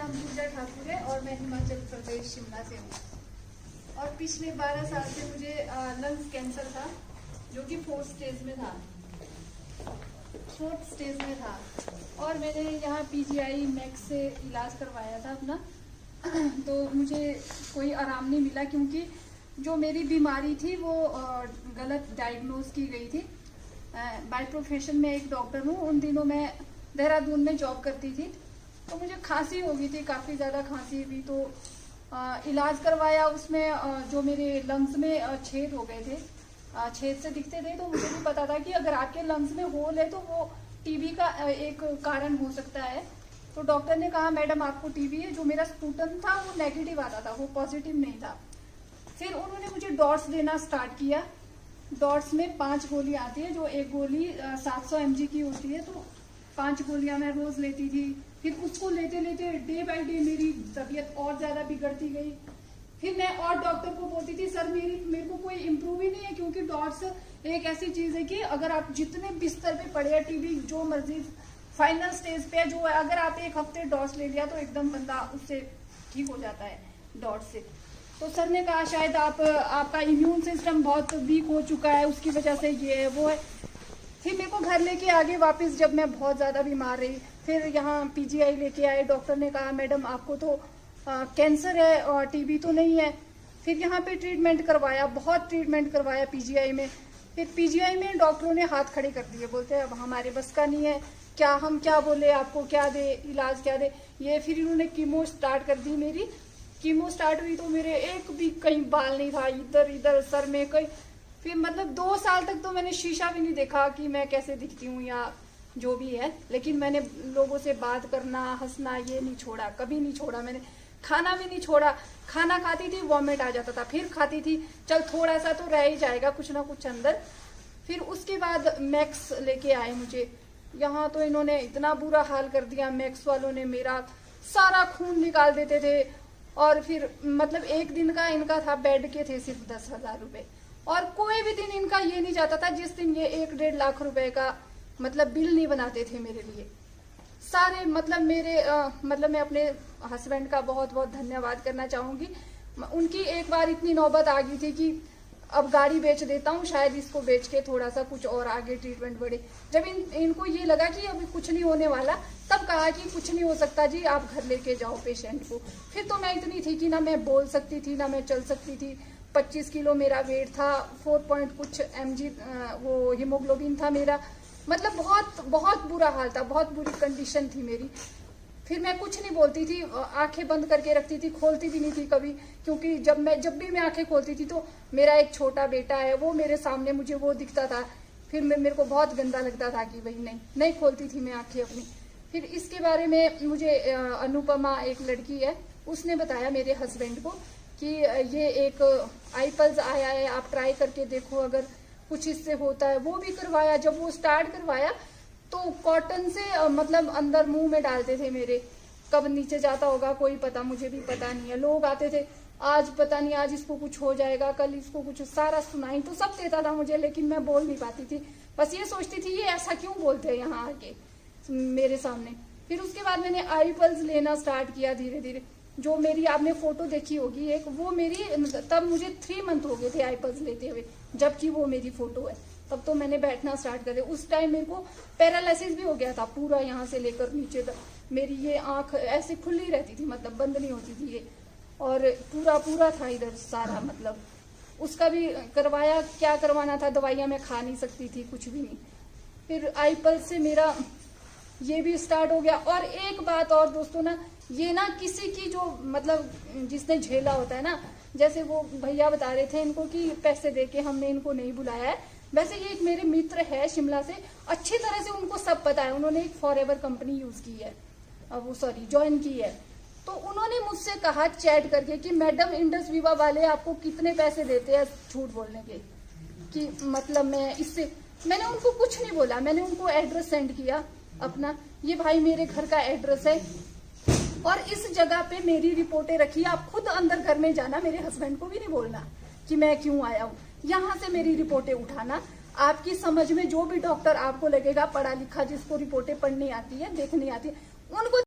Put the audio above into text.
नाम पूजा ठाकुर है और मैं हिमाचल प्रदेश शिमला से हूँ। और पिछले 12 साल से मुझे लंग्स कैंसर था, जो कि 4th स्टेज में था, 4th स्टेज में था। और मैंने यहाँ PGI मैक्स से इलाज करवाया था अपना तो मुझे कोई आराम नहीं मिला, क्योंकि जो मेरी बीमारी थी वो गलत डायग्नोज की गई थी। बाय प्रोफेशन में एक डॉक्टर हूँ। उन दिनों मैं देहरादून में जॉब करती थी, तो मुझे खांसी हो गई थी, काफ़ी ज़्यादा खांसी हुई। तो इलाज करवाया, उसमें जो मेरे लंग्स में छेद हो गए थे, छेद से दिखते थे। तो मुझे भी पता था कि अगर आपके लंग्स में होल है तो वो टीबी का एक कारण हो सकता है। तो डॉक्टर ने कहा मैडम आपको टीबी है। जो मेरा स्पूटन था वो नेगेटिव आता था, वो पॉजिटिव नहीं था। फिर उन्होंने मुझे डॉट्स देना स्टार्ट किया। डॉट्स में 5 गोलियां आती है, जो एक गोली 700 mg की होती है। तो 5 गोलियां मैं रोज लेती थी। फिर उसको लेते लेते डे बाय डे मेरी तबीयत और ज्यादा बिगड़ती गई। फिर मैं और डॉक्टर को बोलती थी सर मेरे को कोई इम्प्रूव ही नहीं है, क्योंकि डॉट्स एक ऐसी चीज है कि अगर आप जितने बिस्तर पे पड़े हैं, टीबी जो मर्जी फाइनल स्टेज पे है, जो अगर आप 1 हफ्ते डॉट्स ले लिया तो एकदम बंदा उससे ठीक हो जाता है डॉट्स से। तो सर ने कहा शायद आपका इम्यून सिस्टम बहुत वीक हो चुका है, उसकी वजह से ये है वो है। फिर मेरे को घर लेके आगे वापस, जब मैं बहुत ज़्यादा बीमार रही, फिर यहाँ PGI लेके आए। डॉक्टर ने कहा मैडम आपको तो कैंसर है और टीबी तो नहीं है। फिर यहाँ पे ट्रीटमेंट करवाया, बहुत ट्रीटमेंट करवाया PGI में। फिर PGI में डॉक्टरों ने हाथ खड़े कर दिए, बोलते हैं अब हमारे बस का नहीं है, क्या हम क्या बोले आपको, क्या दे इलाज, क्या दे ये। फिर इन्होंने कीमो स्टार्ट कर दी। मेरी कीमो स्टार्ट हुई तो मेरे एक भी कहीं बाल नहीं था, इधर इधर सर में कहीं। फिर मतलब 2 साल तक तो मैंने शीशा भी नहीं देखा कि मैं कैसे दिखती हूँ या जो भी है। लेकिन मैंने लोगों से बात करना, हंसना ये नहीं छोड़ा, कभी नहीं छोड़ा मैंने। खाना भी नहीं छोड़ा। खाना खाती थी वॉमिट आ जाता था, फिर खाती थी, चल थोड़ा सा तो रह ही जाएगा कुछ ना कुछ अंदर। फिर उसके बाद मैक्स लेके आए मुझे यहाँ, तो इन्होंने इतना बुरा हाल कर दिया। मैक्स वालों ने मेरा सारा खून निकाल देते थे। और फिर मतलब एक दिन का इनका था, बेड के थे सिर्फ 10,000 रुपए। और कोई भी दिन इनका ये नहीं जाता था जिस दिन ये 1-1.5 लाख रुपए का मतलब बिल नहीं बनाते थे मेरे लिए सारे। मतलब मेरे मतलब मैं अपने हस्बैंड का बहुत बहुत धन्यवाद करना चाहूंगी। उनकी एक बार इतनी नौबत आ गई थी कि अब गाड़ी बेच देता हूँ, शायद इसको बेच के थोड़ा सा कुछ और आगे ट्रीटमेंट बढ़े। जब इनको ये लगा कि अभी कुछ नहीं होने वाला, तब कहा कि कुछ नहीं हो सकता जी, आप घर लेके जाओ पेशेंट को। फिर तो मैं इतनी थी कि ना मैं बोल सकती थी ना मैं चल सकती थी। 25 किलो मेरा वेट था, 4 पॉइंट कुछ mg वो हीमोग्लोबिन था मेरा। मतलब बहुत बहुत बुरा हाल था, बहुत बुरी कंडीशन थी मेरी। फिर मैं कुछ नहीं बोलती थी, आंखें बंद करके रखती थी, खोलती भी नहीं थी कभी, क्योंकि जब भी मैं आंखें खोलती थी तो मेरा एक छोटा बेटा है, वो मेरे सामने मुझे वो दिखता था। फिर मेरे को बहुत गंदा लगता था कि भाई नहीं खोलती थी मैं आंखें अपनी। फिर इसके बारे में मुझे अनुपमा एक लड़की है, उसने बताया मेरे हस्बैंड को कि ये एक iPulse आया है, आप ट्राई करके देखो अगर कुछ इससे होता है। वो भी करवाया। जब वो स्टार्ट करवाया तो कॉटन से मतलब अंदर मुंह में डालते थे मेरे, कब नीचे जाता होगा कोई पता, मुझे भी पता नहीं है। लोग आते थे, आज पता नहीं आज इसको कुछ हो जाएगा, कल इसको कुछ, सारा सुनाई तो सब देता था मुझे, लेकिन मैं बोल नहीं पाती थी। बस ये सोचती थी ये ऐसा क्यों बोलते हैं यहाँ आके मेरे सामने। फिर उसके बाद मैंने iPulse लेना स्टार्ट किया धीरे धीरे। जो मेरी आपने फोटो देखी होगी एक, वो मेरी तब मुझे 3 मंथ हो गए थे iPulse लेते हुए, जबकि वो मेरी फोटो है। तब तो मैंने बैठना स्टार्ट कर दिया। उस टाइम मेरे को पैरालिसिस भी हो गया था पूरा, यहाँ से लेकर नीचे तक। मेरी ये आंख ऐसे खुली रहती थी, मतलब बंद नहीं होती थी ये, और पूरा था इधर सारा। मतलब उसका भी करवाया, क्या करवाना था, दवाइयाँ मैं खा नहीं सकती थी, कुछ भी नहीं। फिर iPulse से मेरा ये भी स्टार्ट हो गया। और एक बात और दोस्तों ना, ये ना किसी की जो मतलब जिसने झेला होता है ना, जैसे वो भैया बता रहे थे इनको कि पैसे देके हमने इनको नहीं बुलाया है, वैसे ये एक मेरे मित्र है शिमला से, अच्छी तरह से उनको सब पता है। उन्होंने एक फॉरएवर कंपनी यूज की है, वो ज्वाइन की है। तो उन्होंने मुझसे कहा चैट करके कि मैडम इंडस विवा वाले आपको कितने पैसे देते हैं झूठ बोलने के, कि मतलब मैंने उनको कुछ नहीं बोला। मैंने उनको एड्रेस सेंड किया अपना, ये भाई मेरे घर का एड्रेस है और इस जगह पे मेरी रिपोर्टें रखी, आप खुद अंदर घर में जाना, मेरे हस्बैंड को भी नहीं बोलना कि मैं क्यों आया हूँ, यहाँ से मेरी रिपोर्टें उठाना। आपकी समझ में जो भी डॉक्टर आपको लगेगा पढ़ा लिखा, जिसको रिपोर्टें पढ़नी आती है, देखनी आती है, उनको